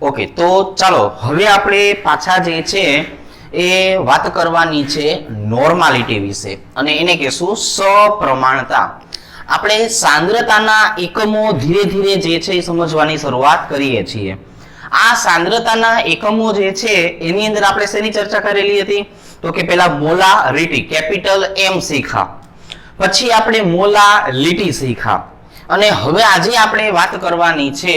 Okay, તો ચાલો હવે આપણે પાછા જે છે એ વાત કરવાની છે નોર્માલિટી વિશે અને એને કહેશું સપ્રમાણતા. આપણે સાંદ્રતાના એકમો ધીરે ધીરે જે છે એ સમજવાની શરૂઆત કરીએ છીએ. આ સાંદ્રતાના એકમો જે છે એની અંદર આપણે શેની ચર્ચા કરેલી હતી? તો કે પેલા મોલારિટી કેપિટલ M શીખા, પછી આપણે મોલાલિટી શીખા અને હવે આજે આપણે વાત કરવાની છે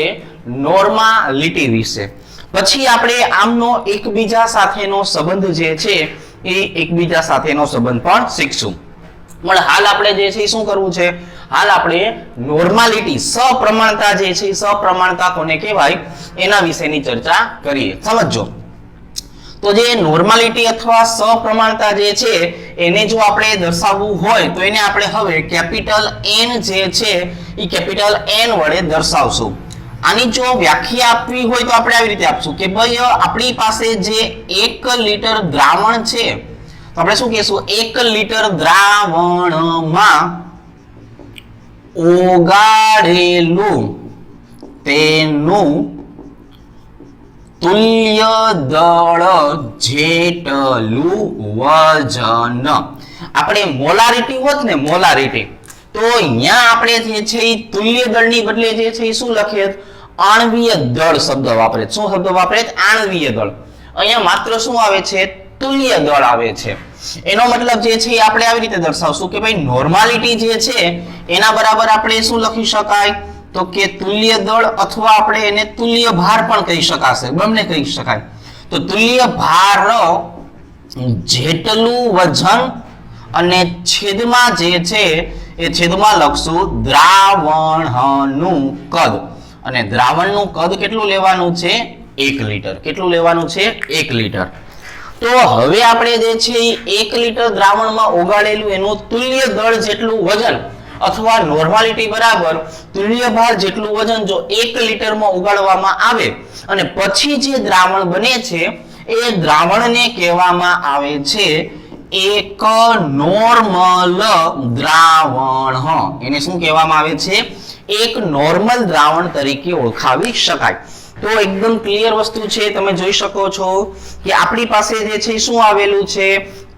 નોર્માલિટી વિશે. પછી આપણે આમનો એકબીજા સાથેનો સંબંધ જે છે એ એકબીજા સાથેનો સંબંધ પણ શીખશું. પણ હાલ આપણે જે છે શું કરવું છે? હાલ આપણે નોર્માલિટી સપ્રમાણતા જે છે સપ્રમાણતા કોને કહેવાય એના વિશેની ચર્ચા કરીએ. સમજો તો જે નોર્માલિટી અથવા સપ્રમાણતા જે છે એને જો આપણે દર્શાવવું હોય તો એને આપણે હવે કેપિટલ N જે છે એ કેપિટલ N વડે દર્શાવશું. આની જો વ્યાખ્યા આપવી હોય તો આપણે આવી રીતે આપશું કે ભાઈ આપણી પાસે જે 1 લિટર દ્રાવણ છે તો આપણે શું કહેશું? 1 લિટર દ્રાવણમાં ઓગાળેલું તેનું તુલ્ય દળ જેટલું વજન. આપણે મોલારિટી હોત ને મોલારિટી તો અહીંયા આપણે જે છે એ તુલ્ય દળની બદલે જે છે એ શું લખીએ? આણ્વીય દળ શબ્દ વાપરે. શું શબ્દ વાપરે? આણ્વીય દળ. અહીંયા માત્ર શું આવે છે? તુલ્ય દળ આવે છે. એનો મતલબ જે છે આપણે આવી રીતે દર્શાવશું કે ભાઈ નોર્માલિટી જે છે એના બરાબર આપણે શું લખી શકાય? તો કે તુલ્ય દળ અથવા આપણે એને તુલ્ય ભાર પણ કહી શકાશે, બંને કહી શકાય. તો તુલ્ય ભાર જેટલું વજન અને છેદમાં જે છે એ છેદમાં લખશું દ્રાવણનું કદ. અને દ્રાવણનું કદ કેટલું લેવાનું છે? 1 લિટર. કેટલું લેવાનું છે? 1 લિટર. તો હવે આપણે જે છે 1 લિટર દ્રાવણમાં ઓગાળેલું એનું તુલ્ય દળ જેટલું વજન અથવા નોર્માલિટી બરાબર તુલ્ય ભાર જેટલું વજન જો 1 લિટરમાં ઓગાળવામાં આવે અને પછી જે દ્રાવણ બને છે એ દ્રાવણને કહેવામાં આવે છે એક નોર્મલ દ્રાવણ. એને શું કહેવામાં આવે છે? એક નોર્મલ દ્રાવણ તરીકે ઓળખાવી શકાય. તો એકદમ ક્લિયર વસ્તુ છે, તમે જોઈ શકો છો કે આપણી પાસે જે છે શું આવેલું છે?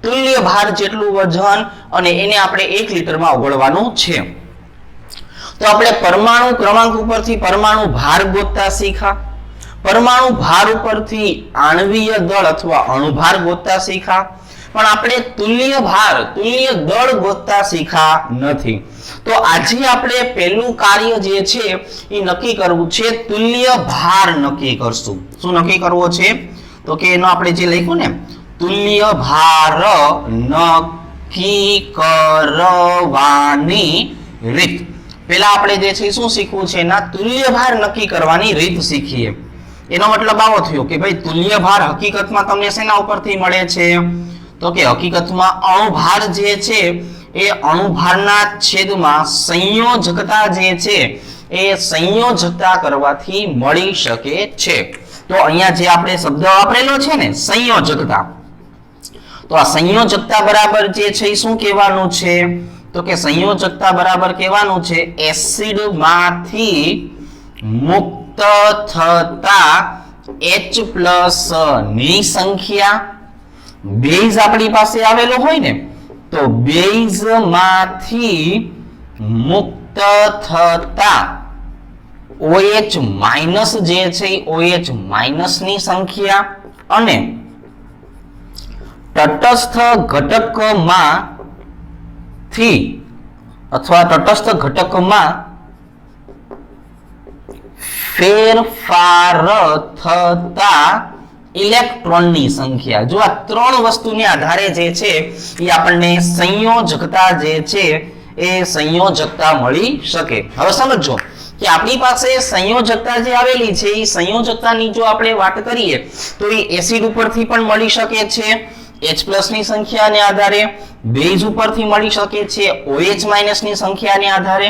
તુલ્ય ભાર જેટલું વજન અને એને આપણે 1 લિટરમાં ઓગાળવાનું છે. તો આપણે પરમાણુ ક્રમાંક ઉપરથી પરમાણુ ભાર ગોતતા શીખા, પરમાણુ ભાર ઉપરથી આણ્વીય દળ અથવા અણુભાર ગોતતા શીખા, પણ આપણે તુલ્ય ભાર તુલ્ય દળ ગોતતા શીખા નથી. તો આજે આપણે પહેલું કાર્ય જે છે એ નક્કી કરવું છે, તુલ્ય ભાર નક્કી કરશું. શું નક્કી કરવો છે? તો કે એનો આપણે જે લખ્યું ને તુલ્ય ભાર નક્કી કરવાની રીત. પહેલા આપણે જે છે શું શીખવું છે? ના તુલ્ય ભાર નક્કી કરવાની રીત શીખીએ. એનો મતલબ આવો થયો કે ભાઈ તુલ્ય ભાર હકીકતમાં તમને શેના ઉપરથી મળે છે? તો કે હકીકતમાં અણુભાર જે છે એ અણુભારના છેદમાં સંયોજકતા જે છે એ સંયોજકતા કરવાથી મળી શકે છે. તો અહીંયા જે આપણે શબ્દ વાપરેલો છે ને સંયોજકતા, તો આ સંયોજકતા બરાબર જે છે એ શું કહેવાનું છે? તો કે સંયોજકતા બરાબર કહેવાનું છે એસિડ માંથી મુક્ત થતા H+ ની સંખ્યા. બેઝ આપણી પાસે આવેલો હોય ને તો બેઝ માંથી મુક્ત થતા OH- જે છે OH- ની સંખ્યા અને તટસ્થ ઘટકમાંથી અથવા તટસ્થ ઘટકમાં ફેરફાર થતા ઇલેક્ટ્રોનની સંખ્યા. જો આ ત્રણ વસ્તુને આધારે જે છે એ આપણને સંયોજકતા જે છે એ સંયોજકતા મળી શકે. હવે સમજો કે આપણી પાસે સંયોજકતા જે આવેલી છે એ સંયોજકતાની જો આપણે વાત કરીએ તો એ એસિડ ઉપરથી પણ મળી શકે છે H+ ની સંખ્યાને આધારે, બેઝ ઉપરથી મળી શકે છે OH- ની સંખ્યાને આધારે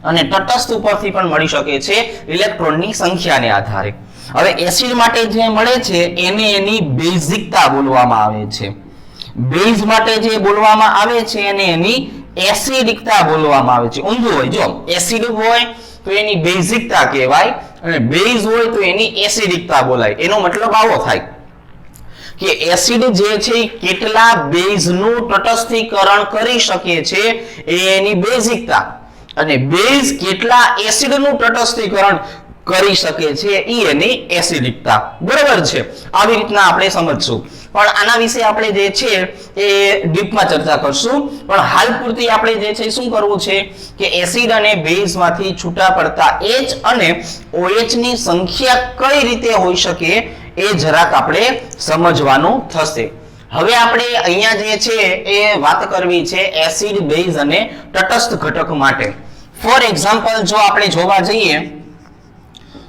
અને તટસ્થ ઉપરથી પણ મળી શકે છે ઇલેક્ટ્રોનની સંખ્યાને આધારે. હવે એસિડ માટે જે મળે છે એને એની બેઝિકતા બોલવામાં આવે છે. બેઝ માટે જે બોલવામાં આવે છે એને એની એસિડિકતા બોલવામાં આવે છે. ઊંધું હોય, જો એસિડ હોય તો એની બેઝિકતા કહેવાય અને બેઝ હોય તો એની એસિડિકતા બોલાય. એનો મતલબ આવો થાય કે એસિડ જે છે એ કેટલા બેઝનું તટસ્થીકરણ કરી શકે છે એ એની બેઝિકતા, અને બેઝ કેટલા એસિડનું તટસ્થીકરણ કરી શકે છે એ એની એસિડિકતા. બરાબર છે, આવી રીતના આપણે સમજશું. પણ આના વિશે આપણે જે છે એ ડીપમાં ચર્ચા કરશું. પણ હાલ પૂરતી આપણે જે છે શું કરવું છે કે એસિડ અને બેઝમાંથી છૂટા પડતા H અને OH ની સંખ્યા કઈ રીતે હોઈ શકે એ જરાક આપણે સમજવાનું થશે. હવે આપણે અહીંયા જે છે એ વાત કરવી છે એસિડ, બેઝ અને તટસ્થ ઘટક માટે. ફોર એક્ઝામ્પલ જો આપણે જોવા જઈએ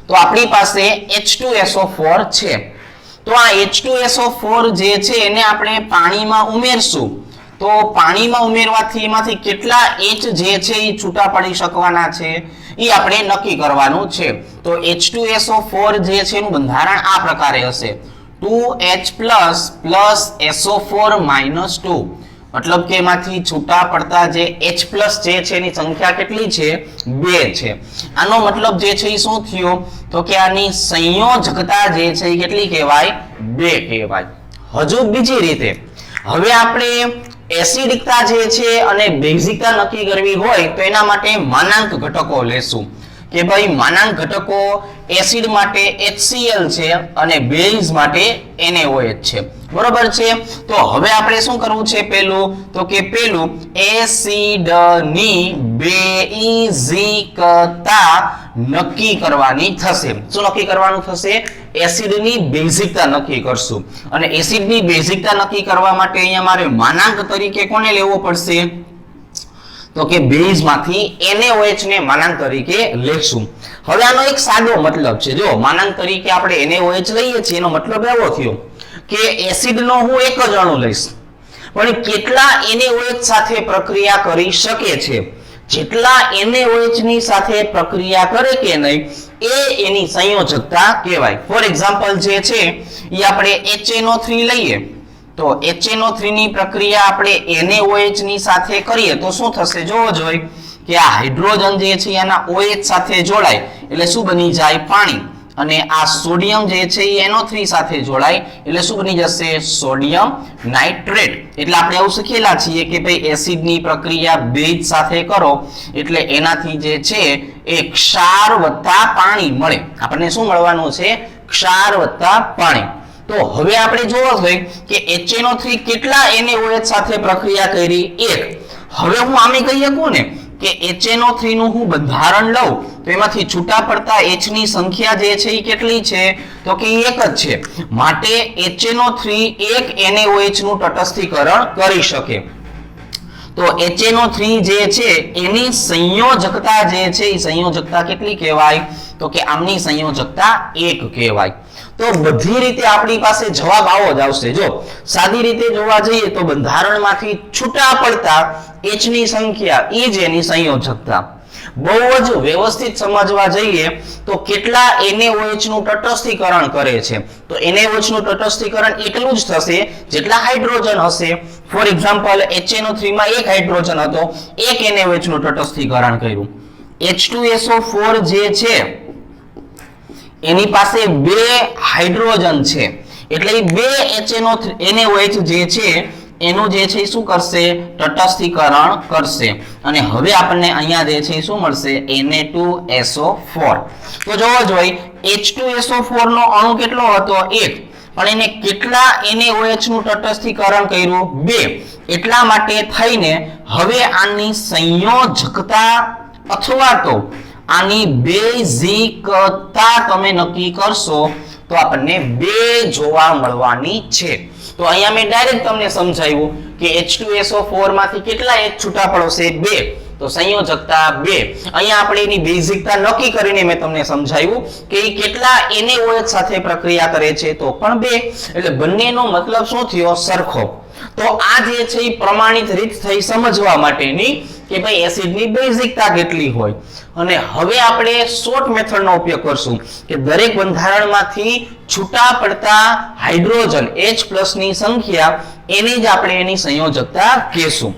તો આપણી પાસે H2SO4 છે. તો આ H2SO4 જે છે એને આપણે પાણીમાં ઉમેરશું તો પાણીમાં ઉમેરવાથી એમાંથી કેટલા H જે છે એ છૂટા પડી શકવાના છે એ આપણે નક્કી કરવાનું છે. તો H2SO4 જે છે એનું બંધારણ આ પ્રકારે હશે 2H plus SO4 minus 2. મતલબ કે એમાંથી છૂટા પડતા જે H plus જે છે એની સંખ્યા કેટલી છે 2 છે. આનો મતલબ જે છે એ શું થયો તો કે આની સંયોજકતા જે છે એ કેટલી કહેવાય 2 કહેવાય. હજુ બીજી રીતે હવે આપણે એસિડિકતા જે છે અને બેઝિકતા નક્કી કરવી હોય તો એના માટે માનાંક ઘટકો લેશું કે ભાઈ માનાંક ઘટકો એસિડ માટે HCl છે અને બેઝ માટે NaOH છે. બરોબર છે. તો હવે આપણે શું કરવું છે પેલું તો કે પેલું એસિડની બેઝિકતા નક્કી કરવાની થશે. શું નક્કી કરવાનું થશે? એસિડની બેઝિકતા નક્કી કરશું. અને એસિડની બેઝિકતા નક્કી કરવા માટે અહીંયા મારે માનાંક તરીકે કોને લેવો પડશે તો કે બેઝ માંથી NaOH ને માનાંક તરીકે લેશું. હવે આનો એક સાદો મતલબ છે. જો માનાંક તરીકે આપણે NaOH લઈએ છીએ એનો મતલબ એવો થયો કે એસિડનો હું એક જ અણુ લઈશ પણ કેટલા NaOH સાથે પ્રક્રિયા કરી શકે છે, જેટલા NaOH ની સાથે પ્રક્રિયા કરે કે નહીં એ એની સંયોજકતા કહેવાય. ફોર એક્ઝામ્પલ જે છે એ આપણે HNO3 લઈએ તો HNO3 ની પ્રક્રિયા આપણે NaOH ની સાથે કરીએ તો શું થશે જોવો જોઈએ કે આ હાઇડ્રોજન જે છે એના OH સાથે જોડાય એટલે શું બની જાય પાણી, અને આ સોડિયમ જે છે એ NO3 સાથે જોડાય એટલે શું બની જશે સોડિયમ નાઇટ્રેટ. એટલે આપણે એવું શીખેલા છીએ કે ભાઈ એસિડની પ્રક્રિયા બેઝ સાથે કરો એટલે એનાથી જે છે એ ક્ષાર વત્તા પાણી મળે. આપણને શું મળવાનું છે? ક્ષાર વત્તા પાણી. તો હવે આપણે જોવો જોઈએ કે HNO3 કેટલા NaOH સાથે પ્રક્રિયા કરી? 1. હવે હું આમે કહી શકું ને કે HNO3 નું હું બંધારણ લઉં તો એમાંથી છૂટા પડતા H ની સંખ્યા જે છે એ કેટલી છે તો કે 1 જ છે. માટે HNO3 એક NaOH નું તટસ્થીકરણ કરી શકે. તો HNO3 જે છે એની સંયોજકતા જે છે એ સંયોજકતા કેટલી કહેવાય તો કે આમની સંયોજકતા 1 કહેવાય. તો બધી રીતે આપણી પાસે જવાબ આવો જ આવશે. જો સાદી રીતે જોવા જઈએ તો બંધારણમાંથી છૂટા પડતા H ની સંખ્યા એ જ એની સંયોજકતા. બહુ જ વ્યવસ્થિત સમજવા જઈએ તો કેટલા NaOH નું તટસ્થીકરણ કરે છે તો NaOH નું તટસ્થીકરણ એટલું જ થશે જેટલા હાઇડ્રોજન હશે. ફોર એક્ઝામ્પલ HNO3 માં એક હાઇડ્રોજન હતો, એક NaOH નું તટસ્થીકરણ કર્યું. H2SO4 જે છે એની પાસે 2 હાઇડ્રોજન છે એટલે એ 2 NaOH જે છે એનું જે છે શું કરશે તટસ્થીકરણ કરશે અને હવે આપણને અહીંયા જે છે શું મળશે Na2SO4. તો જોવો જોઈએ H2SO4 નો અણુ કેટલો હતો 1 પણ એને કેટલા NaOH નું તટસ્થીકરણ કર્યું 2. એટલા માટે થઈને હવે આની સંયોજકતા અથવા તો આની બેઝિકતા તમે નક્કી કરશો તો આપણને 2 જોવા મળવાની છે. તો અહીંયા મેં ડાયરેક્ટ તમને સમજાવ્યું કે H2SO4 માંથી કેટલા H છૂટા પડશે 2. તો સંયોજકતા 2. અહીંયા આપણે એની બેઝિકતા નક્કી કરીને મેં તમને સમજાવ્યું કે એ કેટલા NaOH સાથે પ્રક્રિયા કરે છે તો પણ 2. એટલે બંનેનો મતલબ શું થયો સરખો. તો આ જે છે એ પ્રમાણિત રીત થઈ સમજવા માટેની કે ભાઈ એસિડની બેઝિકતા કેટલી હોય. અને હવે આપણે શોર્ટ મેથડનો ઉપયોગ કરશું કે દરેક બંધારણમાંથી છૂટા પડતા હાઇડ્રોજન H+ ની સંખ્યા એની જ આપણે એની સંયોજકતા કહેશું.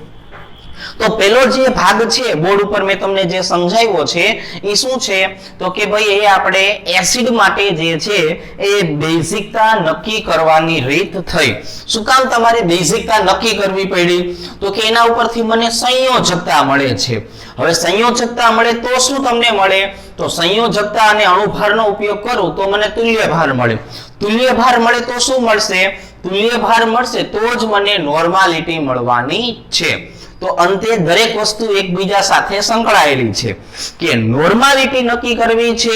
તો પેલો જે ભાગ છે બોર્ડ ઉપર મેં તમને જે સમજાવ્યો છે એ શું છે તો કે ભાઈ એ આપણે એસિડ માટે જે છે એ બેઝિકતા નક્કી કરવાની રીત થઈ. શું કામ તમારે બેઝિકતા નક્કી કરવી પડી તો કે એના ઉપરથી મને સંયોજકતા મળે છે. હવે સંયોજકતા મળે તો શું તમને મળે તો સંયોજકતા અને અણુભારનો ઉપયોગ કરું તો મને તુલ્યભાર મળે. તુલ્યભાર મળે તો શું મળશે તુલ્યભાર મળશે તો જ મને નોર્માલિટી મળવાની છે. તો અંતે દરેક વસ્તુ એકબીજા સાથે સંકળાયેલી છે કે નોર્માલિટી નક્કી કરવી છે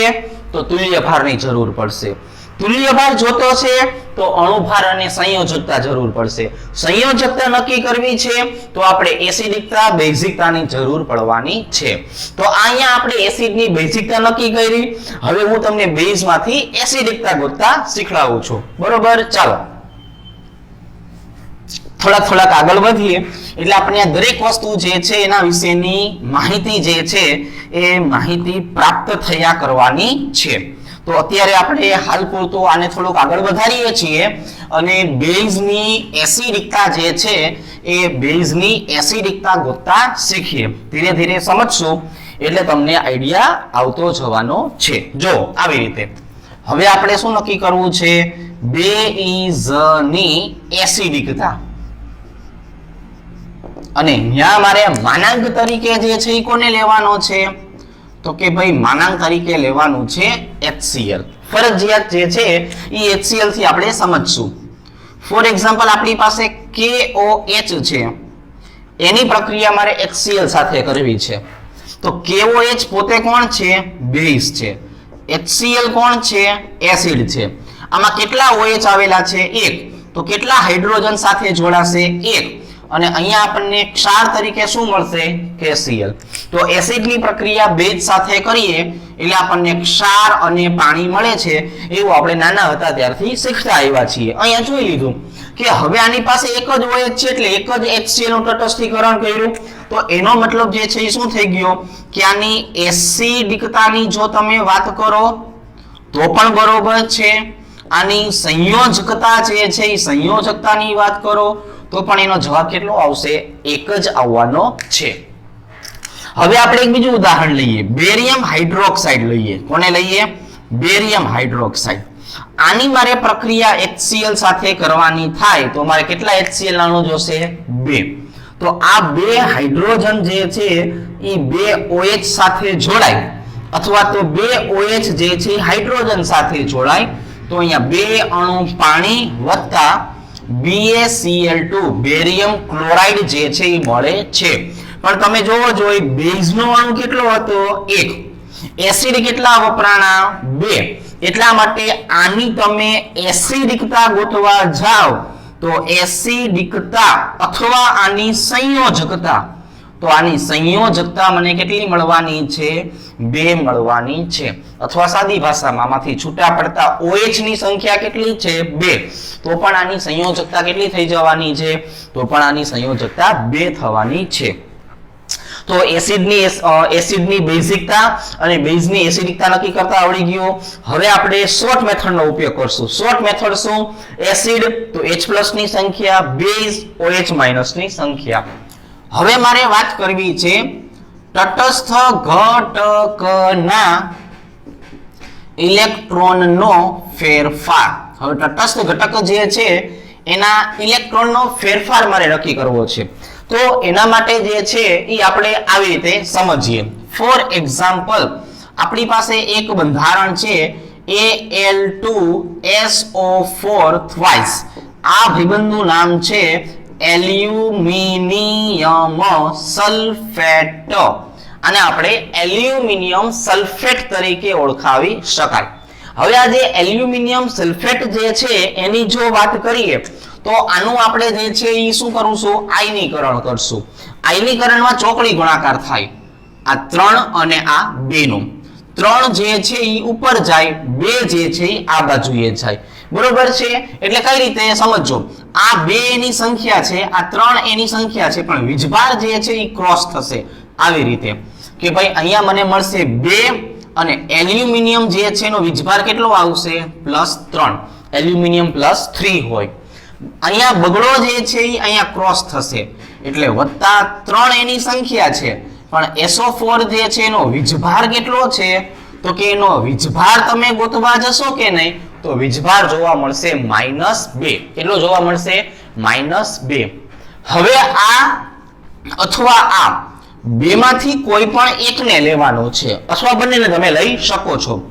તો તુલ્યભારની જરૂર પડશે. તુલ્યભાર જોતો છે તો અણુભાર અને સંયોજકતા જરૂર પડશે. સંયોજકતા નક્કી કરવી છે તો આપણે એસિડિકતા બેઝિકતાની જરૂર પડવાની છે. તો અહીંયા આપણે એસિડની બેઝિકતા નક્કી કરી. હવે હું તમને બેઝમાંથી એસિડિકતા ગોતતા શીખડાવું છું. બરોબર, ચાલો થોડાક આગળ વધીએ એટલે આપણે આ દરેક વસ્તુ જે છે એના વિશેની માહિતી જે છે એ માહિતી પ્રાપ્ત થયા કરવાની છે. તો અત્યારે આપણે હાલ પૂરતું આને થોડુંક આગળ વધારીએ છીએ અને બેઝની એસિડિકતા જે છે એ બેઝની એસિડિકતા ગોતતા શીખીએ. ધીરે ધીરે સમજશું એટલે તમને આઈડિયા આવતો જવાનો છે. જો આવી રીતે હવે આપણે શું નક્કી કરવું છે બેઝની એસિડિકતા અને ત્યાં મારે માનાંક તરીકે જે છે એ કોને લેવાનો છે તો કે ભાઈ માનાંક તરીકે લેવાનું છે HCl. ફરજિયાત જે છે એ HCl થી આપણે સમજશું. ફોર એક્ઝામ્પલ આપણી પાસે KOH છે એની પ્રક્રિયા મારે HCl સાથે કરવી છે તો KOH પોતે કોણ છે બેઝ છે, HCl કોણ છે એસિડ છે. આમાં કેટલા OH આવેલા છે 1 તો કેટલા હાઇડ્રોજન સાથે જોડાશે 1 અને અહીંયા આપણને ક્ષાર તરીકે શું મળશે KCl. તો એસિડની પ્રક્રિયા બેઝ સાથે કરીએ એટલે આપણને ક્ષાર અને પાણી મળે છે એવું આપણે નાના હતા ત્યારથી શીખતા આવ્યા છીએ. અહીંયા જોઈ લીધું કે હવે આની પાસે એક જ OH છે એટલે એક જ HCl નું તટસ્થીકરણ કર્યું તો એનો મતલબ જે છે એ શું થઈ ગયો કે આની એસિડિકતાની જો તમે વાત કરો તો પણ બરોબર છે. આની સંયોજકતા જે છે એ સંયોજકતાની વાત કરો તો પણ એનો જવાબ કેટલો આવશે એક જ આવવાનો છે. હવે આપણે એક બીજું ઉદાહરણ લઈએ બેરિયમ હાઇડ્રોક્સાઇડ લઈએ. કોને લઈએ બેરિયમ હાઇડ્રોક્સાઇડ. આની મારે પ્રક્રિયા HCl સાથે કરવાની થાય તો મારે કેટલા HCl અણુ જોશે 2. તો આ 2 હાઇડ્રોજન જે છે એ 2 OH સાથે જોડાય અથવા તો 2 OH જે છે હાઇડ્રોજન સાથે જોડાય તો અહીંયા 2 અણુ પાણી વત્તા BaCl2 બેરિયમ ક્લોરાઇડ જે છે એ મળે છે. પણ તમે જોવો જોઈએ બેઝનો અણુ કેટલો હતો 1, એસિડ કેટલા વપરાણા 2. એટલા માટે આની તમે એસિડિકતા ગોતવા જાઓ તો એસિડિકતા અથવા આની સંયોજકતા તો આની સંયોજકતા મને કેટલી મળવાની છે 2 મળવાની છે. અથવા સાદી ભાષામાં આમાંથી છૂટા પડતા OH ની સંખ્યા કેટલી છે 2 તો પણ આની સંયોજકતા કેટલી થઈ જવાની છે તો પણ આની સંયોજકતા 2 થવાની છે. તો એસિડની બેઝિકતા અને બેઝની એસિડિકતા નક્કી કરતા આવડી ગયું. હવે આપણે શોર્ટ મેથડનો ઉપયોગ કરશું. શોર્ટ મેથડ શું એસિડ તો H+ ની સંખ્યા બેઝ OH- ની સંખ્યા. હવે મારે વાત કરવી છે તટસ્થ ઘટકના ઇલેક્ટ્રોનનો ફેરફાર. હવે તટસ્થ ઘટક જે છે એના ઇલેક્ટ્રોનનો ફેરફાર મારે નક્કી કરવો છે તો એના માટે જે છે એ આપણે આવી રીતે સમજીએ. ફોર એક્ઝામ્પલ આપણી પાસે એક બંધારણ છે Al2SO4 ટ્વાઇસ. આ ભાઈબંધનું નામ છે એલ્યુમિનિયમ સલ્ફેટ. અને આપણે એલ્યુમિનિયમ સલ્ફેટ તરીકે ઓળખાવી શકાય. હવે આ જે એલ્યુમિનિયમ સલ્ફેટ જે છે એની જો વાત કરીએ તો આનું આપણે જે છે એ શું કરશું આયનીકરણ કરશું. આયનીકરણમાં ચોકડી ગુણાકાર થાય આ 3 અને આ 2 નો. 3 જે છે એ ઉપર જાય 2 જે છે એ આ બાજુએ જાય. બરોબર છે એટલે કઈ રીતે સમજો આ 2 એની સંખ્યા છે આ 3 એની સંખ્યા છે પણ વીજભાર જે છે એ ક્રોસ થશે આવી રીતે કે ભાઈ અહીંયા મને મળશે 2 અને એલ્યુમિનિયમ જે છે એનો વીજભાર કેટલો આવશે +3 એલ્યુમિનિયમ +3 હોય અહીંયા બગડો જે છે એ અહીંયા ક્રોસ થશે એટલે +3 એની સંખ્યા છે, પણ SO4 જે છે એનો વીજભાર કેટલો છે તો કે એનો વીજભાર તમે ગોતવા જશો કે નહીં તો વીજભાર જોવા મળશે -2. કેટલો જોવા મળશે? -2. હવે આ અથવા આ બેમાંથી કોઈ પણ એકને લેવાનું છે અથવા બંનેને તમે લઈ શકો છો.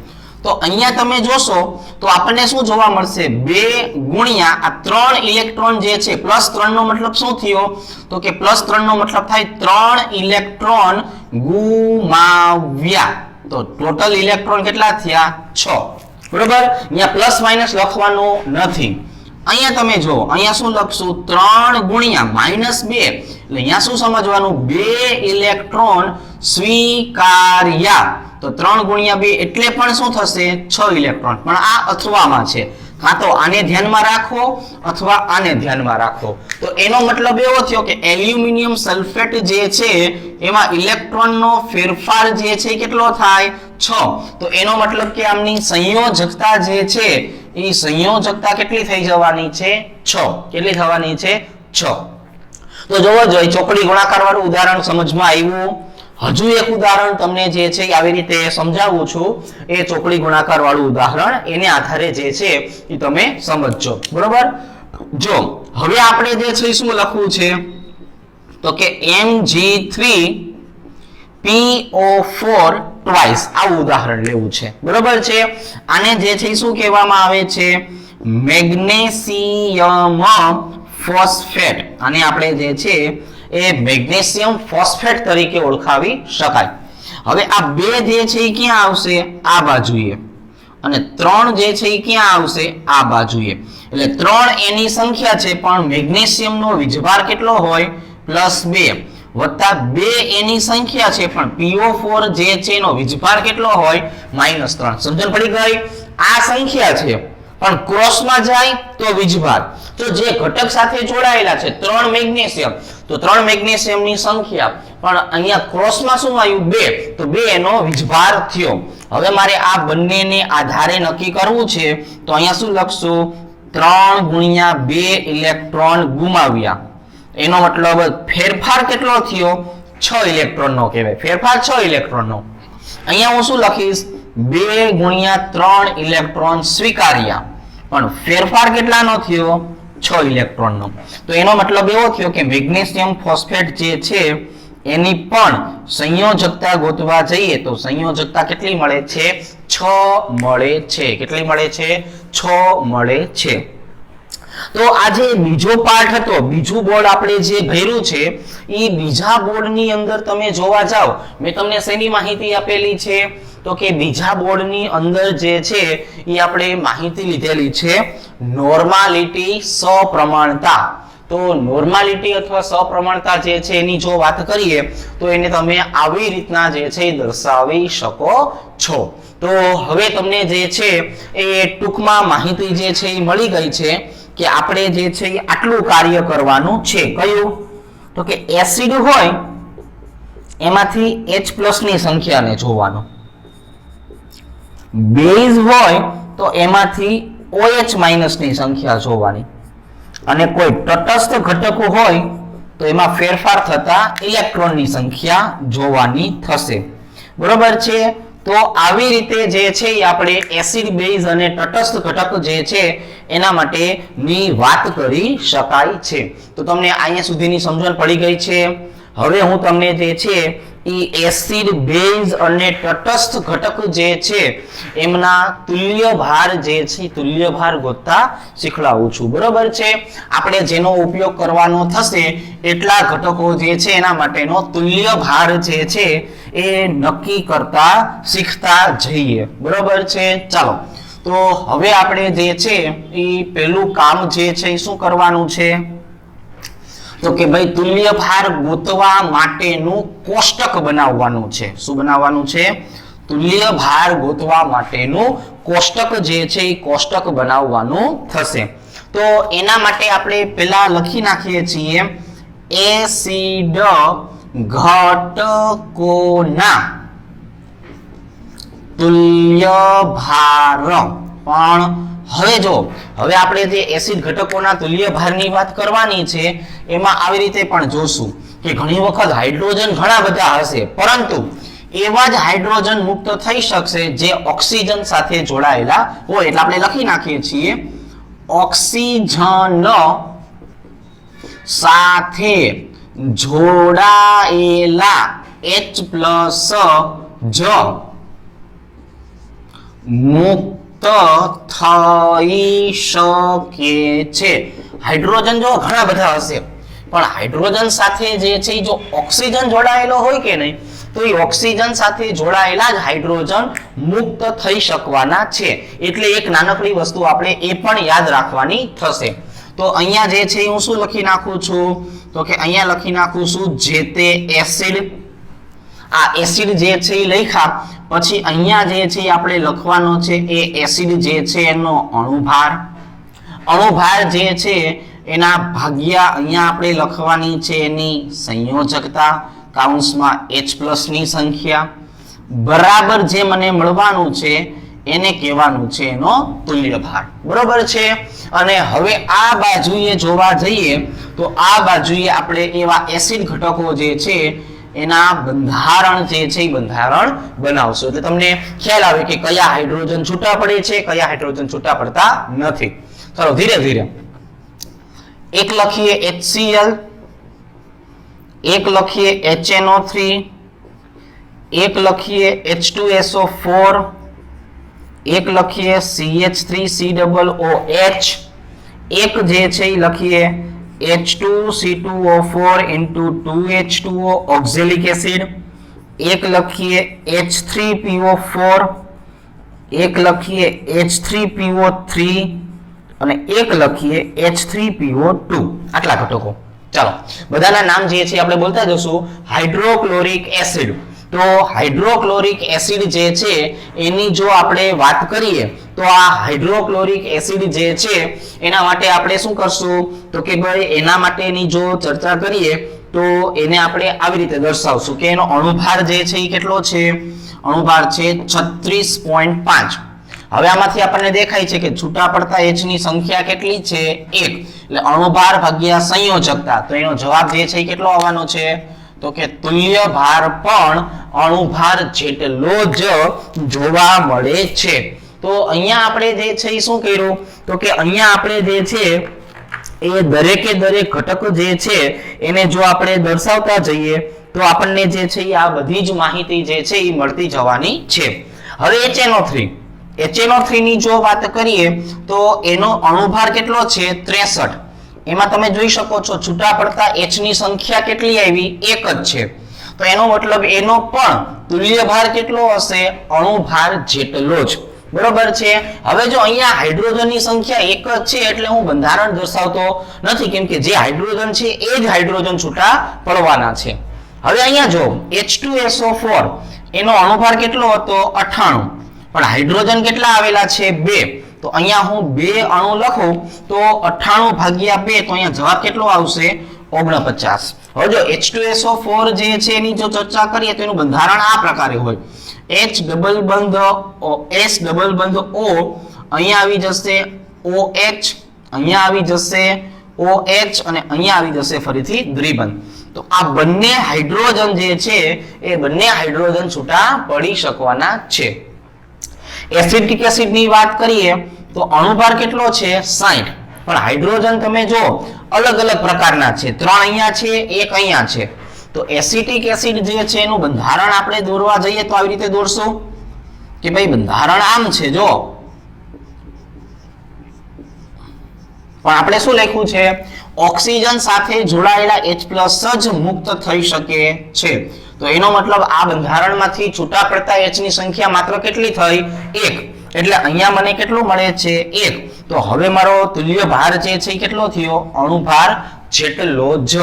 તો અહીંયા તમે જોશો તો આપણને શું જોવા મળશે? 2 ગુણ્યા આ 3 ઇલેક્ટ્રોન જે છે, +3 નો મતલબ શું થયો તો કે +3 નો મતલબ થાય 3 ઇલેક્ટ્રોન ગુમાવ્યા. તો ટોટલ ઇલેક્ટ્રોન કેટલા થયા? 6. બરોબર? અહીંયા પ્લસ માઇનસ લખવાનું નથી. અહીંયા તમે જો અહીંયા શું લખશું? 3 ગુણ્યા -2 એટલે અહીંયા શું સમજવાનું? 2 ઇલેક્ટ્રોન સ્વીકાર્યા. તો 3 ગુણ્યા 2 એટલે પણ શું થશે? 6 ઇલેક્ટ્રોન. પણ આ અથવામાં છે, કાં તો આને ધ્યાનમાં રાખો અથવા આને ધ્યાનમાં રાખો. તો એનો મતલબ એવો થયો કે એલ્યુમિનિયમ સલ્ફેટ જે છે એમાં ઇલેક્ટ્રોનનો ફેરફાર જે છે કેટલો થાય? 6. તો એનો મતલબ કે આમની સંયોજકતા જે છે એ સંયોજકતા કેટલી થઈ જવાની છે? 6. કેટલી થવાની છે? 6. તો જોવો જોઈએ ચોકડી ગુણાકાર વાળું ઉદાહરણ સમજમાં આવ્યું. હજુ એક ઉદાહરણ તમને જે છે આવી રીતે સમજાવું છું. એ ચોકડી ગુણાકાર વાળું ઉદાહરણ એને આધારે જે છે એ તમે સમજજો. બરોબર? જો હવે આપણે જે છે શું લખવું છે તો કે Mg3PO4 ટ્વાઇસ આવું ઉદાહરણ લેવું છે. બરોબર છે? આને જે છે શું કહેવામાં આવે છે? Magnesium phosphate. આને આપણે જે છે એ મેગ્નેશિયમ ફોસ્ફેટ તરીકે ઓળખાવી શકાય. હવે આ બે જે છે એ ક્યાં આવશે? આ બાજુએ. અને 3 જે છે એ ક્યાં આવશે? આ બાજુએ. એટલે 3 એની સંખ્યા છે પણ મેગ્નેશિયમનો વીજભાર કેટલો હોય? +2 વત્તા 2 એની સંખ્યા છે પણ PO4 જે છે એનો વીજભાર કેટલો હોય? -3. સમજણ પડી ગઈ? આ સંખ્યા છે પણ ક્રોસમાં જાય તો વીજભાર. તો જે ઘટક સાથે જોડાયેલા છે 3 મેગ્નેશિયમ, તો 3 મેગ્નેશિયમની સંખ્યા પણ અહીંયા ક્રોસમાં શું આવ્યું? 2. તો 2 એનો વીજભાર થયો. હવે મારે આ બંનેને આધારે નક્કી કરવું છે તો અહીંયા શું લખશું? 3 ગુણ્યા 2 ઇલેક્ટ્રોન ગુમાવ્યા. એનો મતલબ ફેરફાર કેટલો થયો? 6 ઇલેક્ટ્રોનનો કહેવાય. ફેરફાર 6 ઇલેક્ટ્રોનનો. અહીંયા હું શું લખીશ? 2 ગુણ્યા 3 ઇલેક્ટ્રોન સ્વીકાર્યા. પણ ફેરફાર કેટલાનો થયો? 6 ઇલેક્ટ્રોનનો. તો એનો મતલબ એવો થયો કે મેગ્નેશિયમ ફોસ્ફેટ જે છે એની પણ સંયોજકતા ગોતવા જઈએ તો સંયોજકતા કેટલી મળે છે? 6 મળે છે. કેટલી મળે છે? 6 મળે છે. તો આ જે બીજો પાર્ટ હતો, બીજું બોર્ડ આપણે જે ભર્યું છે એ બીજા બોર્ડની અંદર તમે જોવા જાઓ, મેં તમને શેની માહિતી આપેલી છે તો કે બીજા બોર્ડની અંદર જે છે એ આપણે માહિતી લીધેલી છે નોર્માલિટી, સપ્રમાણતા. તો નોર્માલિટી અથવા સપ્રમાણતા જે છે એની જો વાત કરીએ તો એને તમે આવી રીતના જે છે દર્શાવી શકો છો. તો હવે તમને જે છે એ ટૂંકમાં માહિતી જે છે એ મળી ગઈ છે કે આપણે જે છે એ આટલું કાર્ય કરવાનું છે. કયું? તો કે એસિડ હોય એમાંથી H+ ની સંખ્યાને જોવાનું, બેઝ હોય તો એમાંથી OH- ની સંખ્યા જોવાની, અને કોઈ તટસ્થ ઘટકો હોય તો એમાં ફેરફાર થતા ઇલેક્ટ્રોનની સંખ્યા જોવાની થશે. બરોબર છે? તો આવી રીતે જે છે આપણે એસિડ, બેઝ અને તટસ્થ ઘટક જે છે એના માટેની વાત કરી શકાય છે. તો તમને અહીંયા સુધીની સમજણ પડી ગઈ છે. હવે હું તમને જે છે એ એસિડ, બેઝ અને તટસ્થ ઘટક જે છે એમના તુલ્ય ભાર જે છે તુલ્ય ભાર ગોતતા શીખવાડું છું. બરોબર છે? આપણે જેનો ઉપયોગ કરવાનો થશે એટલા ઘટકો જે છે એના માટેનો તુલ્ય ભાર જે છે એ નક્કી કરતા શીખતા જઈએ. બરોબર છે? ચાલો તો હવે આપણે જે છે એ પહેલું કામ જે છે એ શું કરવાનું છે તો કે ભાઈ તુલ્ય ભાર ગોતવા માટેનું કોષ્ટક બનાવવાનું છે. શું બનાવવાનું છે? તુલ્ય ભાર ગોતવા માટેનું કોષ્ટક જે છે એ કોષ્ટક બનાવવાનું થશે. તો એના માટે આપણે પહેલા લખી નાખીએ છીએ એસિડ ઘટકોના તુલ્ય ભાર. પણ હવે જો હવે આપણે જે એસિડ ઘટકોના તુલ્ય ભારની વાત કરવાની છે એમાં આવી રીતે પણ જોશું કે ઘણી વખત હાઇડ્રોજન ઘણા બધા હશે પરંતુ એવા જ હાઇડ્રોજન મુક્ત થઈ શકશે જે ઓક્સિજન સાથે જોડાયેલા હોય એટલે આપણે લખી નાખીએ છીએ ઓક્સિજન સાથે જોડાયેલા H+ જ મુક્ત થઈ શકે છે હાઇડ્રોજન જો ઘણા બધા હશે પણ હાઇડ્રોજન સાથે જે છે જો ઓક્સિજન જોડાયેલો હોય કે નહીં તો એ ઓક્સિજન સાથે જોડાયેલા જ હાઇડ્રોજન મુક્ત થઈ શકવાના છે એટલે એક નાનકડી વસ્તુ આપણે એ પણ યાદ રાખવાની થશે તો અહીંયા જે છે હું શું લખી નાખું છું તો કે અહીંયા લખી નાખું છું જે તે એસિડ આ એસિડ જે છે એ લખ્યા પછી અહીંયા જે છે આપણે લખવાનો છે એ એસિડ જે છે એનો અણુભાર જે છે એના ભાગ્યા અહીંયા આપણે લખવાની છે એની સંયોજકતા કાઉન્સમાં H+ ની સંખ્યા બરાબર જે મને મળવાનું છે એને કહેવાનું છે એનો તુલ્ય ભાર બરોબર છે અને હવે આ બાજુએ જોવા જઈએ તો આ બાજુએ આપણે એવા એસિડ ઘટકો જે છે એના બંધારણ જે છે એ બંધારણ બનાવશું એટલે તમને ખ્યાલ આવે કે કયા હાઇડ્રોજન છૂટા પડે છે કયા હાઇડ્રોજન છૂટા પડતા નથી ચલો ધીરે ધીરે એક લખીએ HCl એક લખીએ HNO3 એક લખીએ H2SO4 એક લખીએ CH3COOH એક જે છે એ લખીએ H2C2O4 into 2H2O oxalic acid એક લખીએ H3PO4 એક લખીએ H3PO3 અને એક લખીએ H3PO2 આટલા ઘટકો ચાલો બધાના નામ જે છે આપણે બોલતા જશું હાઇડ્રોક્લોરિક એસિડ તો હાઇડ્રોક્લોરિક એસિડ જે છે એની જો આપણે વાત કરીએ તો આ હાઇડ્રોક્લોરિક એસિડ જે છે એના માટે આપણે શું કરશું તો કે ભાઈ એના માટેની જો ચર્ચા કરીએ તો એને આપણે આવી રીતે દર્શાવશું કે એનો અણુભાર જે છે એ કેટલો છે અણુભાર છે 36.5 હવે આમાંથી આપણને દેખાય છે કે છૂટા પડતા H ની સંખ્યા કેટલી છે 1 એટલે અણુભાર ભાગ્યા સંયોજકતા તો એનો જવાબ જે છે એ કેટલો આવવાનો છે તો કે તુલ્ય ભાર પણ અણુભાર જેટલો જ જોવા મળે છે તો અહીંયા આપણે જે છે એ શું કર્યું તો કે અહીંયા આપણે જે છે એ દરેકે દરેક ઘટક જે છે એને જો આપણે દર્શાવતા જઈએ તો આપણને જે છે આ બધી જ માહિતી જે છે એ મળતી જવાની છે હવે HNO3 ની જો વાત કરીએ તો એનો અણુભાર કેટલો છે 63 એમાં તમે જોઈ શકો છો છૂટા પડતા H ની સંખ્યા કેટલી આવી 1 જ છે તો એનો મતલબ એનો પણ તુલ્ય ભાર કેટલો હશે અણુભાર જેટલો જ બરોબર છે હવે જો અહીંયા હાઇડ્રોજન ની સંખ્યા 1 જ છે એટલે હું બંધારણ દર્શાવતો નથી કેમ કે જે હાઇડ્રોજન છે એ જ હાઇડ્રોજન છૂટા પડવાના છે હવે અહીંયા જો H2SO4 એનો અણુભાર કેટલો હતો 98 પણ હાઇડ્રોજન કેટલા આવેલા છે 2 તો અહીંયા હું 2 અણુ લખું તો 98 ભાગ્યા 2 તો અહીંયા જવાબ કેટલો આવશે 49 હવે જો H2SO4 જે છે એની જો ચર્ચા કરીએ તો એનું બંધારણ આ પ્રકારે હોય H ડબલ બંધ S ડબલ બંધ O અહીંયા આવી જશે OH અહીંયા આવી જશે OH અને અહીંયા આવી જશે ફરીથી દ્વિબંધ તો આ બંને હાઇડ્રોજન જે છે એ બંને હાઇડ્રોજન છૂટા પડી શકવાના છે એસિડિક એસિડ ની વાત કરીએ તો અણુભાર કેટલો છે 60 પણ હાઇડ્રોજન તમે જો અલગ અલગ પ્રકારના છે 3 અહીંયા છે 1 અહીંયા છે તો એસિટિક એસિડ જે છે એનું બંધારણ આપણે દોરવા જઈએ તો આવી રીતે દોરશું કે ભાઈ બંધારણ આમ છે જો પણ આપણે શું લખ્યું છે ઓક્સિજન સાથે જોડાયેલા H+ જ મુક્ત થઈ શકે છે તો એનો મતલબ આ બંધારણમાંથી છૂટા પડતા H ની સંખ્યા માત્ર કેટલી થઈ 1 એટલે અહીંયા મને કેટલું મળે છે 1 તો હવે મારો તુલ્ય ભાર જે છે કેટલો થયો અણુભાર જેટલો જ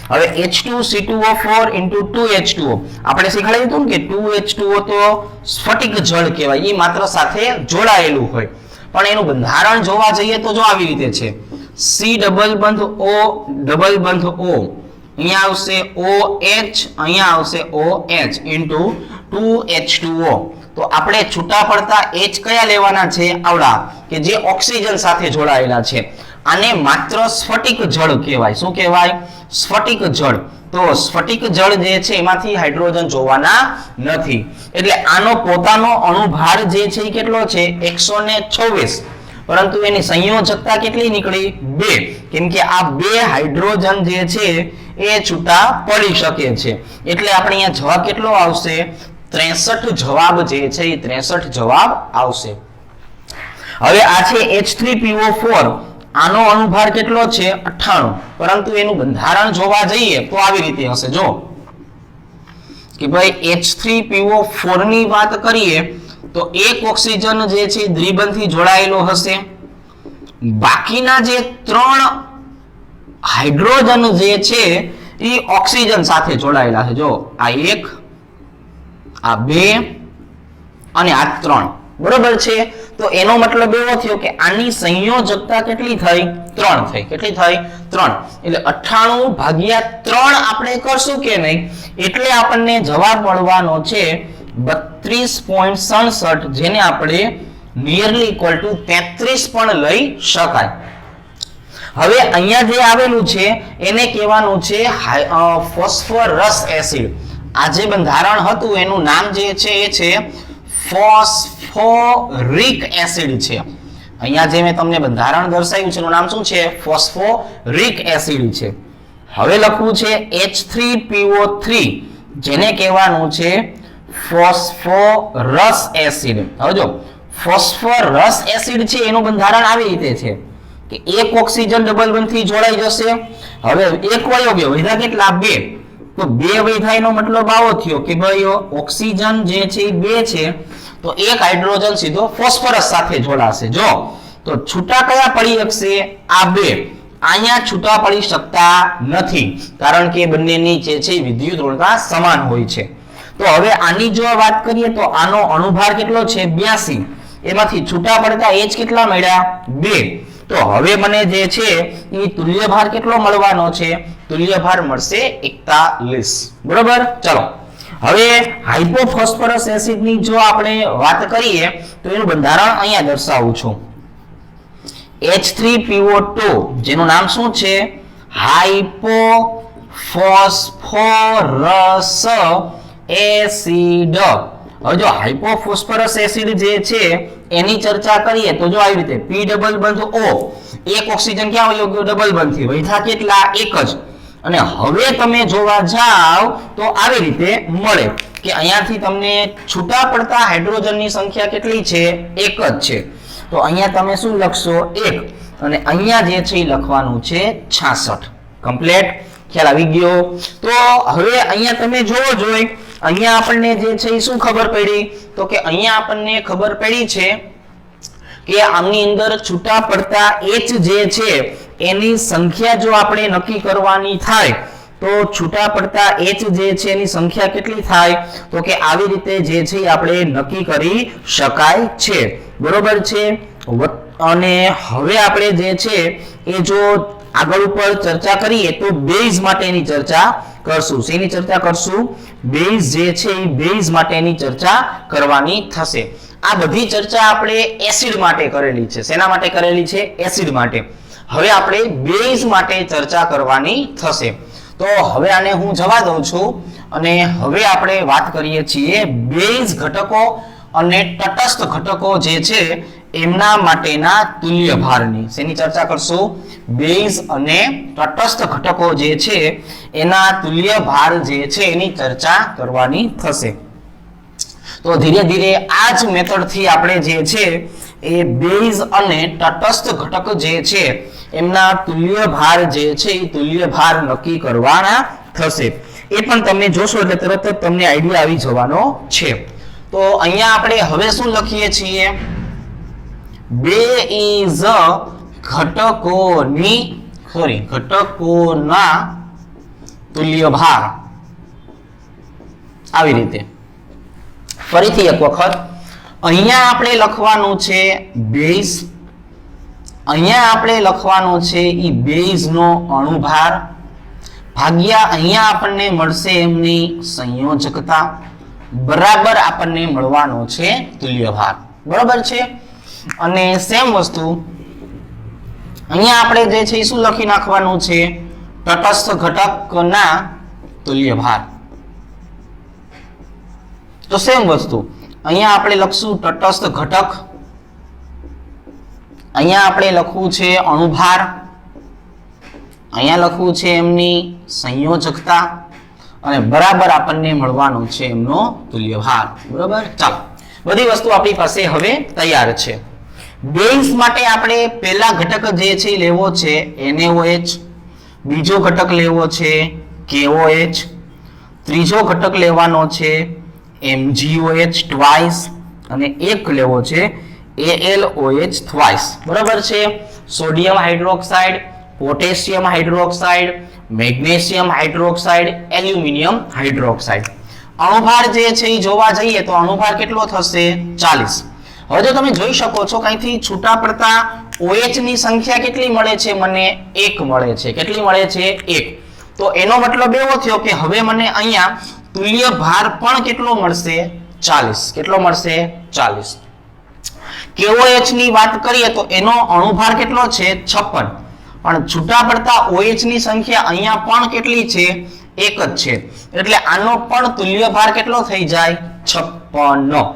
હવે H2C2O4 into 2H2O આપણે શીખવાડી દીધું કે 2H2O તો સ્ફટિક જળ કહેવાય એ માત્ર સાથે જોડાયેલું હોય પણ એનું બંધારણ જોવા જઈએ તો જો આવી રીતે છે C ડબલ બંધ O ડબલ બંધ O અહીંયા આવશે OH અહીંયા આવશે OH into 2H2O તો આપણે છૂટા પડતા H કયા લેવાના છે? આવડા કે જે ઓક્સિજન સાથે જોડાયેલા છે. આને માત્ર સ્ફટિક જળ કહેવાય. શું કહેવાય? સ્ફટિક જળ. તો સ્ફટિક જળ જે છે એમાંથી હાઇડ્રોજન જોવાના નથી. એટલે આનો પોતાનો અણુભાર જે છે એ કેટલો છે? 126. પરંતુ એની સંયોજકતા કેટલી નીકળી? 2. કેમ કે આ 2 હાઇડ્રોજન જે છે એ છૂટા પડી શકે છે. એટલે આપણે અહીંયા જવાબ કેટલો આવશે? 63 જવાબ જે છે એ 63 જવાબ આવશે. હવે આ છે H3PO4. આનો અણુભાર કેટલો છે? 98. પરંતુ એનું બંધારણ જોવા જઈએ તો આવી રીતે હશે. જો કે ભાઈ H3PO4 ની વાત કરીએ તો એક ઓક્સિજન જે છે દ્વિબંધથી જોડાયેલો હશે. બાકીના જે 3 હાઇડ્રોજન જે છે એ ઓક્સિજન સાથે જોડાયેલા છે. જો આ 1, આ 2 અને આ 3. બરોબર છે. તો એનો મતલબ એવો થયો કે આની સંયોજકતા કેટલી થઈ? 3 થઈ. કેટલી થઈ? 3. એટલે 98 ભાગ્યા 3 આપણે કરશું કે નહીં, એટલે આપણને જવાબ મળવાનો છે 32.67, જેને આપણે નિયરલી ઇક્વલ ટુ 33 પણ લઈ શકાય. હવે અહીંયા જે આવેલું છે એને કહેવાનું છે ફોસ્ફરસ એસિડ. આ જે બંધારણ હતું એનું નામ જે છે એ છે ફોસ્ફોરિક એસિડ છે. અહીંયા જે મેં તમને બંધારણ દર્શાવ્યું છે એનું નામ શું છે? ફોસ્ફોરિક એસિડ છે. હવે લખવું છે H3PO3, જેને કહેવાનું છે ફોસ્ફોરસ એસિડ. હવે જો ફોસ્ફરસ એસિડ છે એનું બંધારણ આવી રીતે છે કે એક ઓક્સિજન ડબલ બોન્ડથી જોડાઈ જશે. હવે એક વયો ગયો, વધ્યા કેટલા? 2. તો 2 વધ્યા એનો મતલબ આવો થયો કે ભાઈ ઓક્સિજન જે છે એ 2 છે, તો એક હાઇડ્રોજન સીધો ફોસ્ફરસ સાથે જોડાશે. જો તો છૂટા કયા પડી શકશે? આ 2. અહીંયા છૂટા પડી શકતા નથી, કારણ કે બંનેની જે છે વિદ્યુત ઋણતા સમાન હોય છે. તો હવે આની જો વાત કરીએ તો આનો અણુભાર કેટલો છે? 82. એમાંથી છૂટા પડતા H કેટલા મળ્યા? 2. તો હવે મને જે છે એ તુલ્ય ભાર કેટલો મળવાનો છે? તુલ્ય ભાર મળશે 41. બરોબર. ચલો હવે હાઇપોફોસ્ફરસ એસિડ ની જો આપણે વાત કરીએ તો એનું બંધારણ અહીંયા દર્શાવું છું. H3PO2, જેનું નામ શું છે? હાઇપોફોસ્ફરસ એસિડ. હવે જો હાઇપોફોસ્ફરસ એસિડ જે છે એની ચર્ચા કરીએ તો જો આવી રીતે P ડબલ બંધ O, એક ઓક્સિજન ક્યાં વયો ગયો? ડબલ બંધથી. વધ્યા કેટલા? 1 જ. અને હવે તમે જોવા જાવ તો આવી રીતે મળે કે અહીંયાથી તમને છૂટા પડતા હાઇડ્રોજનની સંખ્યા કેટલી છે? 1 જ છે. તો અહીંયા તમે શું લખશો? 1. અને અહીંયા જે છે એ લખવાનું છે 66. કમ્પ્લીટ. ખ્યાલ આવી ગયો? તો હવે અહીંયા તમે જોવો જોઈએ, અહીંયા આપણને જે છે એ શું ખબર પડી? તો કે અહીંયા આપણને ખબર પડી છે કે આમની અંદર છૂટા પડતા H જે છે એની સંખ્યા જો આપણે નક્કી કરવાની થાય તો છૂટા પડતા H જે છે એની સંખ્યા કેટલી થાય? તો કે આવી રીતે જે છે આપણે નક્કી કરી શકાય છે. બરોબર છે. અને હવે આપણે જે છે એ જો આગળ ઉપર ચર્ચા કરીએ તો બેઝ માટેની ચર્ચા કરશું. શેની ચર્ચા કરશું? બેઝ જે છે એ બેઝ માટેની ચર્ચા કરવાની થશે. આ બધી ચર્ચા આપણે એસિડ માટે કરેલી છે. શેના માટે કરેલી છે? એસિડ માટે. હવે આપણે બેઝ માટે ચર્ચા કરવાની થશે. તો હવે આને હું જવા દઉં છું અને હવે આપણે વાત કરીએ છીએ બેઝ ઘટકો અને તટસ્થ ઘટકો જે છે એમના માટેના તુલ્ય ભારની. શેની ચર્ચા કરશું? બેઝ અને તટસ્થ ઘટકો જે છે એના તુલ્ય ભાર જે છે એની ચર્ચા કરવાની થશે. તો ધીરે ધીરે આ જ મેથડ થી આપણે જે છે એ બેઝ અને તટસ્થ ઘટક જે છે એમના તુલ્ય ભાર જે છે એ તુલ્ય ભાર નક્કી કરવાના થશે. એ પણ તમે જોશો એટલે તરત જ તમને આઈડિયા આવી જવાનો છે. તો અહીંયા આપણે હવે શું લખીએ છીએ? બેઝ ઘટકોના તુલ્ય ભાર. આવી રીતે ફરીથી એક વખત અહીંયા આપણે લખવાનું છે બેઝ, અહીંયા આપણે લખવાનું છે ઈ બેઝ નો અણુભાર ભાગ્યા અહીંયા આપણને મળશે એમની સંયોજકતા, બરાબર આપણને મળવાનો છે તુલ્ય ભાર, બરાબર છે। અને સેમ વસ્તુ અહીંયા આપણે જે છે શું લખી નાખવાનું છે, તટસ્થ ઘટકના તુલ્ય ભાર। તો સેમ વસ્તુ અહીંયા આપણે લખશું તટસ્થ ઘટક, અહીંયા આપણે લખવું છે અણુભાર, અહીંયા લખવું છે એમની સંયોજકતા અને બરાબર આપણને મળવાનું છે એમનો તુલ્ય ભાર, બરાબર। ચાલો બધી વસ્તુ આપણી પાસે હવે તૈયાર છે। બેઝ માટે આપણે પહેલા ઘટક જે છે લેવો છે NaOH, બીજો ઘટક લેવો છે KOH, ત્રીજો ઘટક લેવાનો છે MgOH ટ્વાઇસ અને એક લેવો છે AlOH ટ્વાઇસ, બરાબર છે। Sodium hydroxide, potassium hydroxide, magnesium hydroxide, aluminium hydroxide. અણુભાર જે છે એ જોવા જઈએ તો અણુભાર કેટલો થશે 40। હવે જો તમે જોઈ શકો છો કંઈથી છૂટા પડતા OH ની સંખ્યા કેટલી મળે છે, મને 1 મળે છે। કેટલી મળે છે 1। તો એનો મતલબ એવો થયો કે હવે મને અહીંયા તુલ્ય ભાર પણ કેટલો મળશે 40। કેટલો મળશે 40। KOH ની વાત કરીએ તો એનો અણુભાર કેટલો છે 56, પણ છૂટા પડતા OH ની સંખ્યા અહીંયા પણ કેટલી છે 1 જ છે, એટલે આનો પણ તુલ્ય ભાર કેટલો થઈ જાય 56।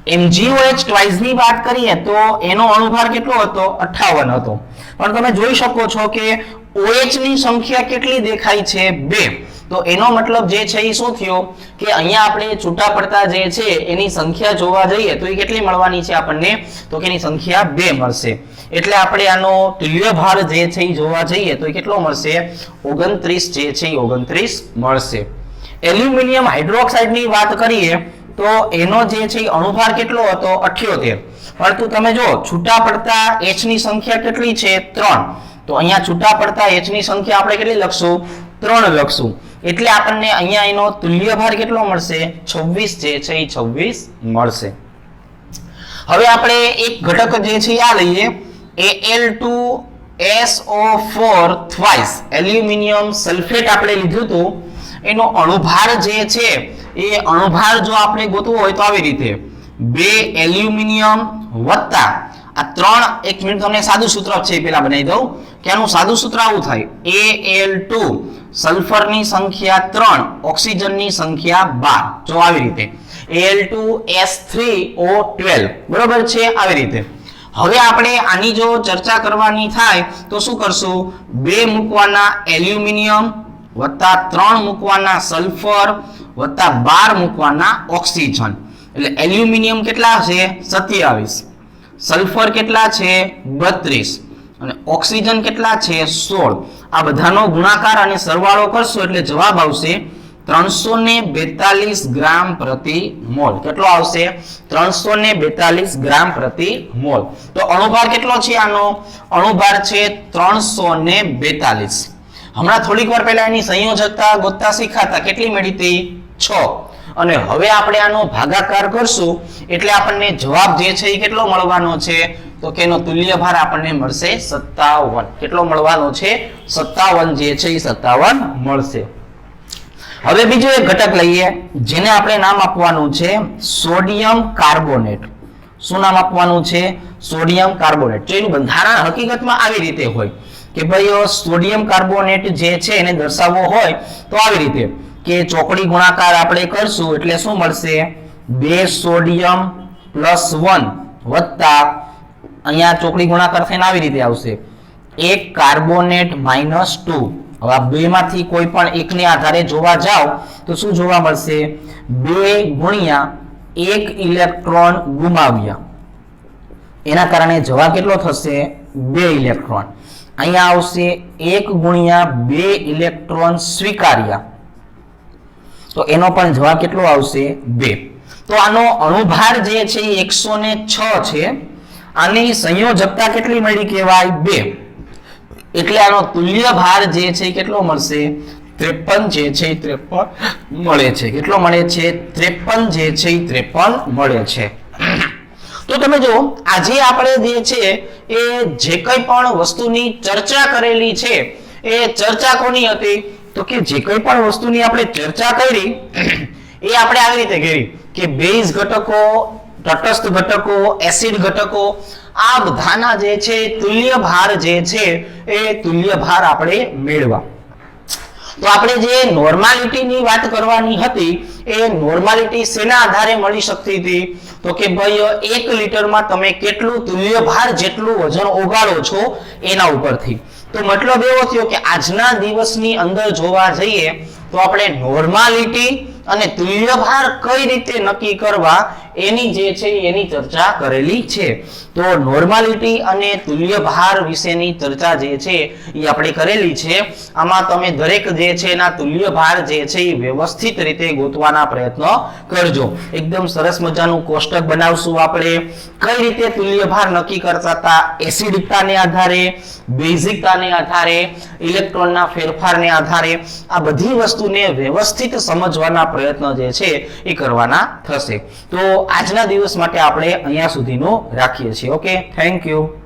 MgOH ટ્વાઇસ ની વાત કરીએ તો એનો અણુભાર કેટલો હતો 58 હતો, પણ તમે જોઈ શકો છો કે OH ની સંખ્યા કેટલી દેખાય છે 2। તો એનો મતલબ જે છે એ શું થયો કે અહીંયા આપણે છૂટા પડતા જે છે એની સંખ્યા જોવા જઈએ તો એ કેટલી મળવાની છે આપણને, તો કે એની સંખ્યા 2 મળશે। એટલે આપણે આનો તુલ્ય ભાર જે છે એ જોવા જઈએ તો એ કેટલો મળશે 29 જે છે એ 29 મળશે। એલ્યુમિનિયમ હાઇડ્રોક્સાઇડ ની વાત કરીએ તો એનો જે છે અણુભાર કેટલો હતો 78, પરંતુ તમે જો છૂટા પડતા H ની સંખ્યા કેટલી છે 3, તો અહીંયા છૂટા પડતા H ની સંખ્યા આપણે કેટલી લખશું 3 લખશું, એટલે આપણને અહીંયા એનો તુલ્ય ભાર કેટલો મળશે 26 જે છે એ 26 મળશે। હવે આપણે એક ઘટક જે છે આ લઈએ Al2SO4 ટ્વાઇસ, એલ્યુમિનિયમ સલ્ફેટ આપણે લીધું હતું, એનો અણુભાર જે છે એ અણુભાર જો આપણે ગોતવો હોય તો આવી રીતે 2 એલ્યુમિનિયમ વત્તા આ 3, એક મિનિટ તમને સાદું સૂત્ર છે પેલા બનાવી દઉં કે આનું સાદું સૂત્ર આવું થાય Al2 સલ્ફર ની સંખ્યા 3, ઓક્સિજન ની સંખ્યા 12, જો આવી રીતે Al2S3O12, બરોબર છે આવી રીતે। હવે આપણે આની જો ચર્ચા કરવાની થાય તો શું કરશું, 2 મૂકવાના એલ્યુમિનિયમ વત્તા 3 મૂકવાના સલ્ફર વત્તા 12 મૂકવાના ઓક્સિજન, એટલે એલ્યુમિનિયમ કેટલા છે 27, સલ્ફર કેટલા છે 32 અને ઓક્સિજન કેટલા છે 16। આ બધાનો ગુણાકાર અને સરવાળો કરશો એટલે જવાબ આવશે 342 ગ્રામ પ્રતિ મોલ। કેટલો આવશે 342 ગ્રામ પ્રતિ મોલ। તો અણુભાર કેટલો છે આનો, અણુભાર છે 342। હમણાં થોડીક વાર પહેલા એની સંયોજકતા ગોતતા શીખાતા, કેટલી મળી હતી 6, અને હવે આપણે આનો ભાગાકાર કરશું એટલે આપણને જવાબ જે છે એ કેટલો મળવાનો છે, તો કે એનો તુલ્ય ભાર આપણને મળશે 57। કેટલો મળવાનો છે 57 જે છે એ 57 મળશે। હવે બીજો એક ઘટક લઈએ જેને આપણે નામ આપવાનું છે સોડિયમ કાર્બોનેટ। શું નામ આપવાનું છે સોડિયમ કાર્બોનેટ। તો એનું બંધારણ હકીકતમાં આવી રીતે હોય કે ભાઈ સોડિયમ કાર્બોનેટ જે છે એને દર્શાવવો હોય તો આવી રીતે કે ચોકડી ગુણાકાર આપણે કરશું એટલે શું મળશે 2 સોડિયમ +1 વત્તા અહીંયા ચોકડી ગુણાકાર થઈને આવી રીતે આવશે 1 કાર્બોનેટ -2। હવે આ બેમાંથી કોઈ પણ એકને આધારે જોવા જાવ તો શું જોવા મળશે 2 ગુણ્યા 1 ઇલેક્ટ્રોન ગુમાવ્યા, એના કારણે જવાબ કેટલો થશે 2 ઇલેક્ટ્રોન। અહીંયા આવશે 1 ગુણ્યા 2 ઇલેક્ટ્રોન સ્વીકાર્યા, તો એનો પણ જવાબ કેટલો આવશે 2। તો આનો અણુભાર જે છે એ 106 છે, આની સંયોજકતા કેટલી મળી કહેવાય 2, એટલે આનો તુલ્ય ભાર જે છે કેટલો મળશે 53 જે છે 53 મળે છે। કેટલો મળે છે 53 જે છે 53 મળે છે। તો તમે જો આજે આપણે જે છે એ જે કંઈ પણ વસ્તુની ચર્ચા કરેલી છે એ ચર્ચા કોની હતી, તો કે જે કંઈ પણ વસ્તુની આપણે ચર્ચા કરી એ આપણે આવી રીતે કરી કે બેઝ ઘટકો, તટસ્થ ઘટકો, એસિડ ઘટકો આ બધાના જે છે તુલ્ય ભાર જે છે એ તુલ્ય ભાર આપણે મેળવા. તો આપણે જે નોર્માલિટીની વાત કરવાની હતી એ નોર્માલિટી શેના આધારે મળી શકતી હતી? તો કે ભાઈ 1 લિટરમાં તમે કેટલું તુલ્ય ભાર જેટલું વજન ઓગાળો છો એના ઉપરથી. તો મતલબ એવો થયો કે આજના દિવસની અંદર જોવા જઈએ તો આપણે નોર્માલિટી અને તુલ્ય ભાર કઈ રીતે નક્કી કરવા એની જે છે એની ચર્ચા કરેલી છે. તો નોર્માલિટી અને તુલ્ય ભાર વિશેની ચર્ચા જે છે એ આપણે કરેલી છે. આમાં તમે દરેક જે છે એના તુલ્ય ભાર જે છે એ વ્યવસ્થિત રીતે ગોતવાના પ્રયત્ન કરજો. એકદમ સરસ મજાનું કોષ્ટક બનાવશું આપણે. કઈ રીતે તુલ્ય ભાર નક્કી કરતા હતા? એસિડિકતાને આધારે, બેઝિકતાને આધારે, ઇલેક્ટ્રોનના ફેરફારને આધારે આ બધી વસ્તુને વ્યવસ્થિત સમજવાના પ્રયત્ન જે છે એ કરવાના થશે. તો આજના દિવસ માટે આપણે અહીંયા સુધીનું રાખીએ છીએ. Okay, thank you.